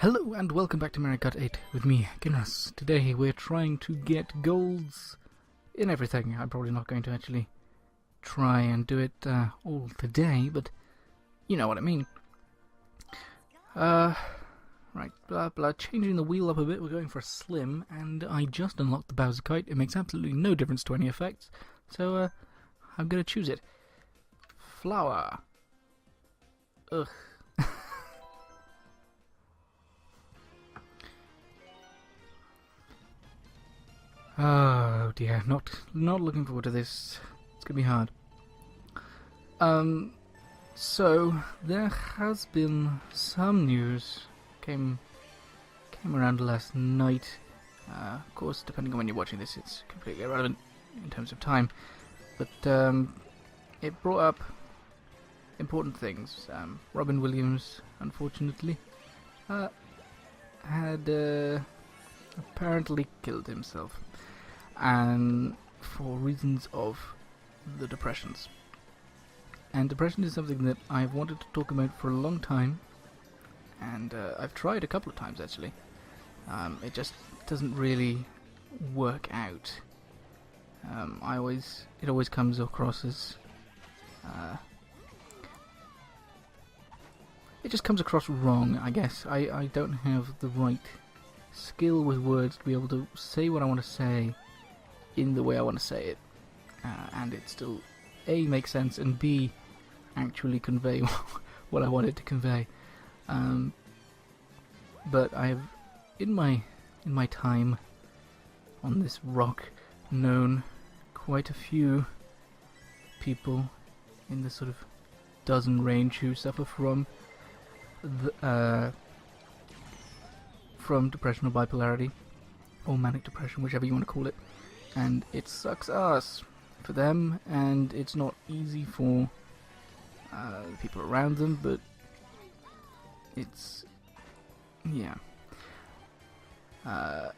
Hello and welcome back to Kart 8 with me, Guinness. Today we're trying to get golds in everything. I'm probably not going to actually try and do it all today, but you know what I mean. Right, blah blah, changing the wheel up a bit, we're going for a slim, and I just unlocked the Bowser Kite. It makes absolutely no difference to any effects, so I'm going to choose it. Flower. Ugh. Oh dear, not looking forward to this. It's gonna be hard. So there has been some news came around last night. Of course, depending on when you're watching this, it's completely irrelevant in terms of time. But it brought up important things. Robin Williams, unfortunately, had apparently killed himself, and for reasons of the depressions. And depression is something that I've wanted to talk about for a long time, and I've tried a couple of times actually. It just doesn't really work out. It always comes across as it just comes across wrong, I guess. I don't have the right skill with words to be able to say what I want to say in the way I want to say it, and it still A, makes sense, and B, actually convey what I want it to convey. But I've in my time on this rock known quite a few people in the sort of dozen range who suffer from depression or bipolarity, or manic depression, whichever you want to call it, and it sucks ass for them, and it's not easy for the people around them, but it's, yeah. I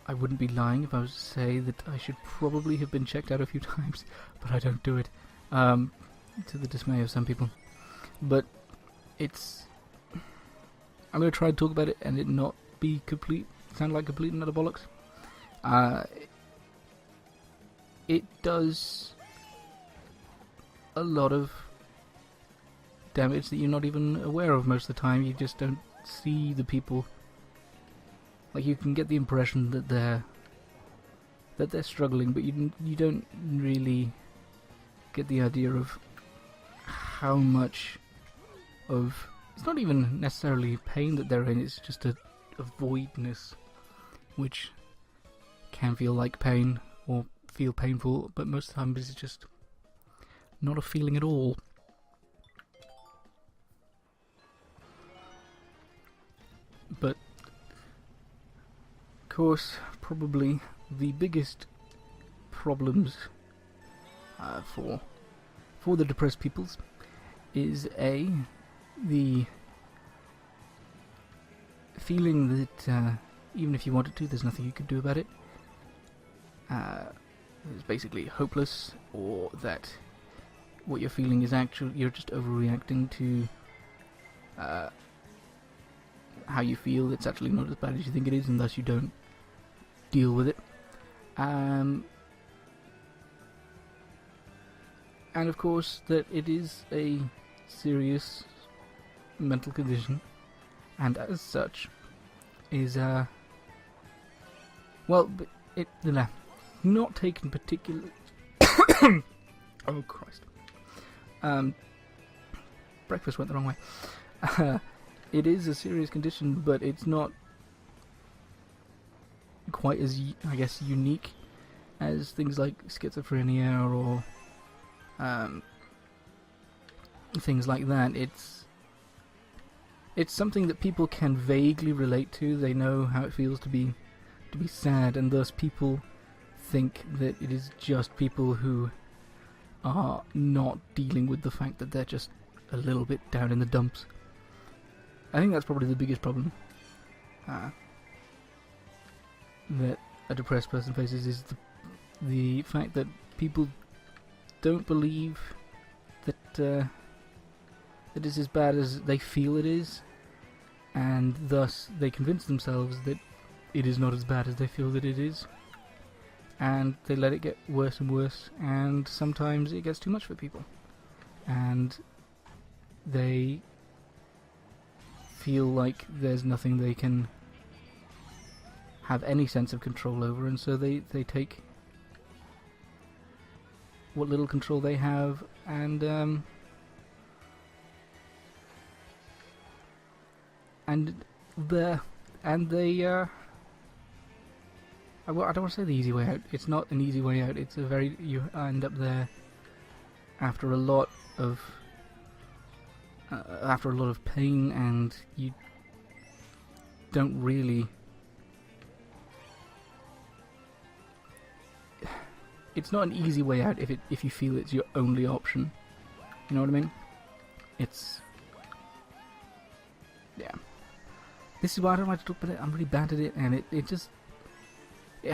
wouldn't be lying if I was to say that I should probably have been checked out a few times, but I don't do it, to the dismay of some people. But I'm going to try and talk about it and it not be sound like complete and utter bollocks. It does a lot of damage that you're not even aware of most of the time. You just don't see the people. Like, you can get the impression that they're struggling, but you don't really get the idea of how much of, it's not even necessarily pain that they're in, it's just a voidness, which can feel like pain or feel painful, but most of the time it's just not a feeling at all. But of course, probably the biggest problems for the depressed peoples is the feeling that even if you wanted to, there's nothing you could do about it. It's basically hopeless, or that what you're feeling is you're just overreacting to how you feel. It's actually not as bad as you think it is, and thus you don't deal with it. And of course that it is a serious mental condition, and as such is not taken particularly oh Christ, breakfast went the wrong way. It is a serious condition, but it's not quite as, I guess, unique as things like schizophrenia or things like that. It's something that people can vaguely relate to. They know how it feels to be sad, and thus people think that it is just people who are not dealing with the fact that they're just a little bit down in the dumps. I think that's probably the biggest problem that a depressed person faces, is the fact that people don't believe that it is as bad as they feel it is, and thus they convince themselves that it is not as bad as they feel that it is, and they let it get worse and worse, and sometimes it gets too much for people, and they feel like there's nothing they can have any sense of control over, and so they take what little control they have and they I don't want to say the easy way out. It's not an easy way out. It's a very, you end up there after a lot of pain, and you don't really. It's not an easy way out if you feel it's your only option. You know what I mean? It's, yeah. This is why I don't like to talk about it. I'm really bad at it, and it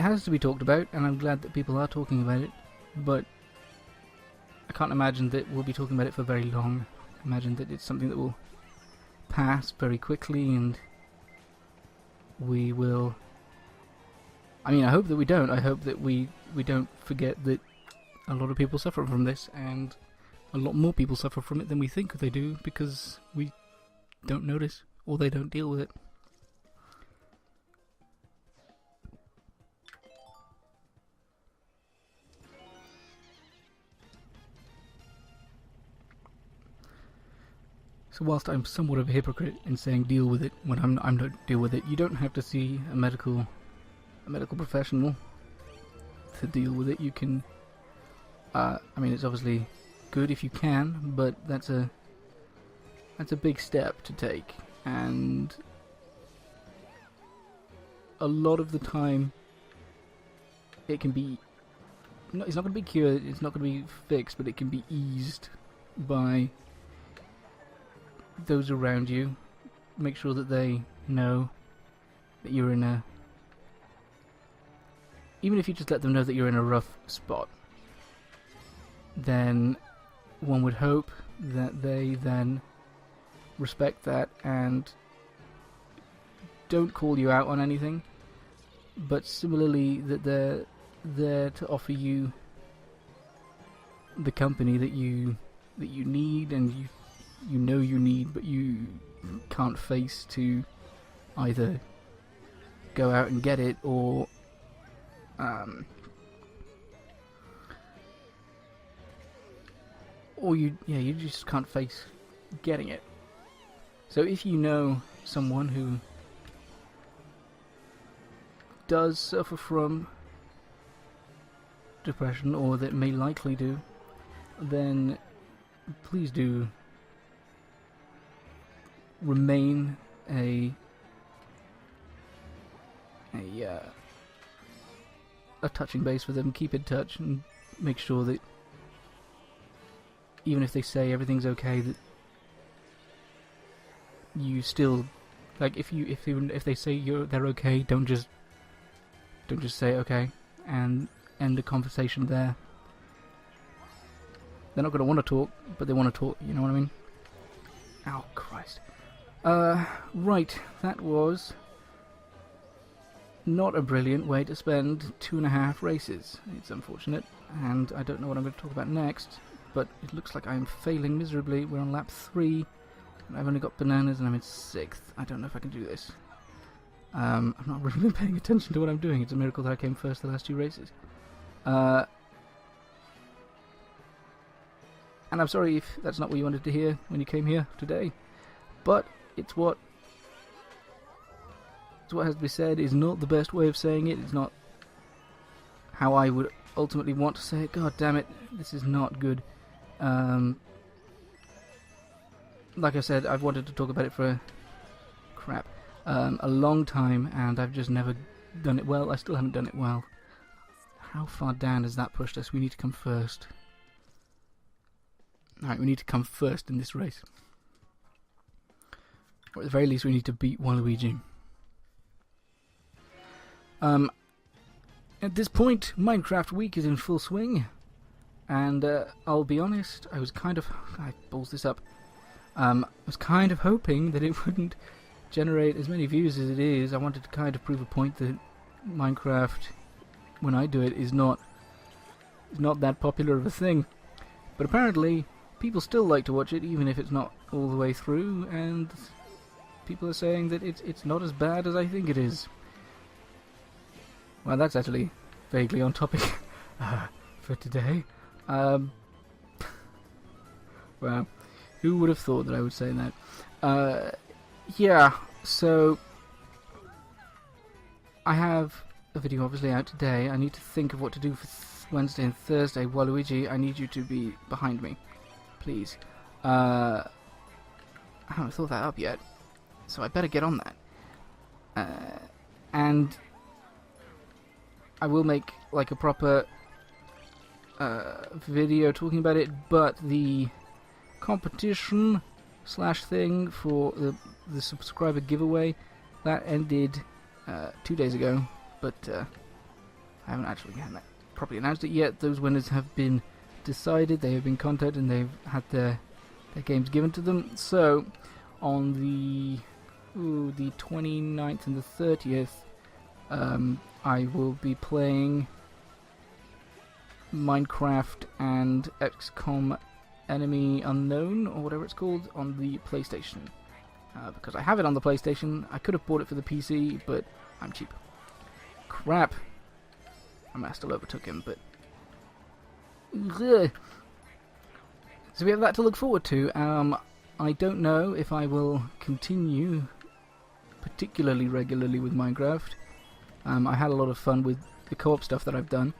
has to be talked about, and I'm glad that people are talking about it, but I can't imagine that we'll be talking about it for very long. I imagine that it's something that will pass very quickly, and we will... I mean, I hope that we don't. I hope that we don't forget that a lot of people suffer from this, and a lot more people suffer from it than we think they do, because we don't notice, or they don't deal with it. So whilst I'm somewhat of a hypocrite in saying deal with it when I'm not deal with it, you don't have to see a medical professional to deal with it. You can, I mean, it's obviously good if you can, but that's a big step to take, and a lot of the time it can be, it's not going to be cured, it's not going to be fixed, but it can be eased by those around you. Make sure that they know that you're in a, even if you just let them know that you're in a rough spot, then one would hope that they then respect that and don't call you out on anything, but similarly that they're there to offer you the company that you need, and you know you need, but you can't face to either go out and get it, or you just can't face getting it. So if you know someone who does suffer from depression, or that may likely do, then please do remain a touching base with them. Keep in touch and make sure that even if they say everything's okay, that you still, like, if they say they're okay, don't just say okay and end the conversation there. They're not going to want to talk, but they want to talk, you know what I mean? Ow, Christ. Right, that was not a brilliant way to spend 2.5 races. It's unfortunate, and I don't know what I'm going to talk about next, but it looks like I'm failing miserably. We're on lap 3, and I've only got bananas, and I'm in 6th. I don't know if I can do this. I'm not really paying attention to what I'm doing. It's a miracle that I came first the last 2 races. And I'm sorry if that's not what you wanted to hear when you came here today, but it's what has to be said. Is not the best way of saying it. It's not how I would ultimately want to say it. God damn it, this is not good. Like I said, I've wanted to talk about it for a long time, and I've just never done it well. I still haven't done it well. How far down has that pushed us? We need to come first. Alright, we need to come first in this race. Or at the very least, we need to beat Waluigi. At this point, Minecraft Week is in full swing, and I'll be honest, I was kind of hoping that it wouldn't generate as many views as it is. I wanted to kind of prove a point that Minecraft, when I do it, is not that popular of a thing. But apparently, people still like to watch it, even if it's not all the way through, and people are saying that it's not as bad as I think it is. Well, that's actually vaguely on topic for today. Well, who would have thought that I would say that? Yeah, so I have a video obviously out today. I need to think of what to do for Wednesday and Thursday. Waluigi, I need you to be behind me, please. I haven't thought that up yet, so I better get on that. And I will make like a proper video talking about it, but the competition / thing for the subscriber giveaway, that ended 2 days ago, but I haven't actually properly announced it yet. Those winners have been decided, they have been contacted, and they've had their games given to them. So on the 29th and the 30th, I will be playing Minecraft and XCOM Enemy Unknown, or whatever it's called, on the PlayStation. Because I have it on the PlayStation. I could have bought it for the PC, but I'm cheap. Crap. I might have still overtook him, but... Ugh. So we have that to look forward to. I don't know if I will continue particularly regularly with Minecraft. I had a lot of fun with the co-op stuff that I've done.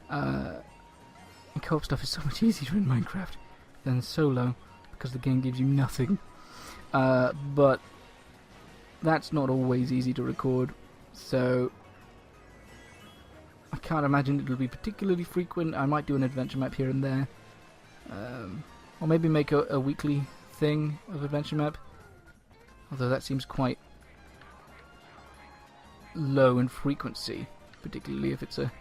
Co-op stuff is so much easier in Minecraft than solo, because the game gives you nothing. But that's not always easy to record, so I can't imagine it'll be particularly frequent. I might do an adventure map here and there, or maybe make a weekly thing of adventure map, although that seems quite low in frequency, particularly if it's a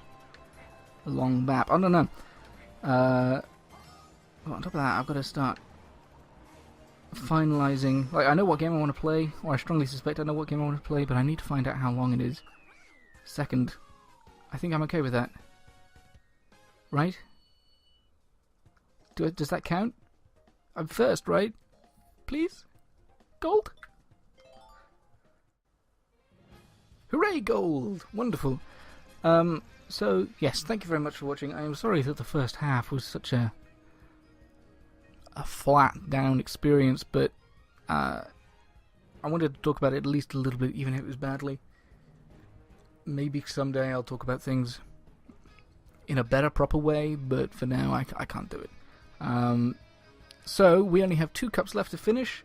long map. I don't know. Well, on top of that, I've got to start finalising. Like, I know what game I want to play, or I strongly suspect I know what game I want to play, but I need to find out how long it is. Second, I think I'm okay with that. Right? Does that count? I'm first, right? Please? Gold? Hooray, gold! Wonderful. So, yes, thank you very much for watching. I am sorry that the first half was such a flat down experience, but I wanted to talk about it at least a little bit, even if it was badly. Maybe someday I'll talk about things in a better, proper way, but for now I can't do it. So, we only have 2 cups left to finish.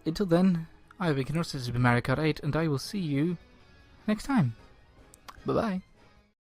Until then, I have been Kart, this has been Mario Kart 8, and I will see you next time. Bye-bye.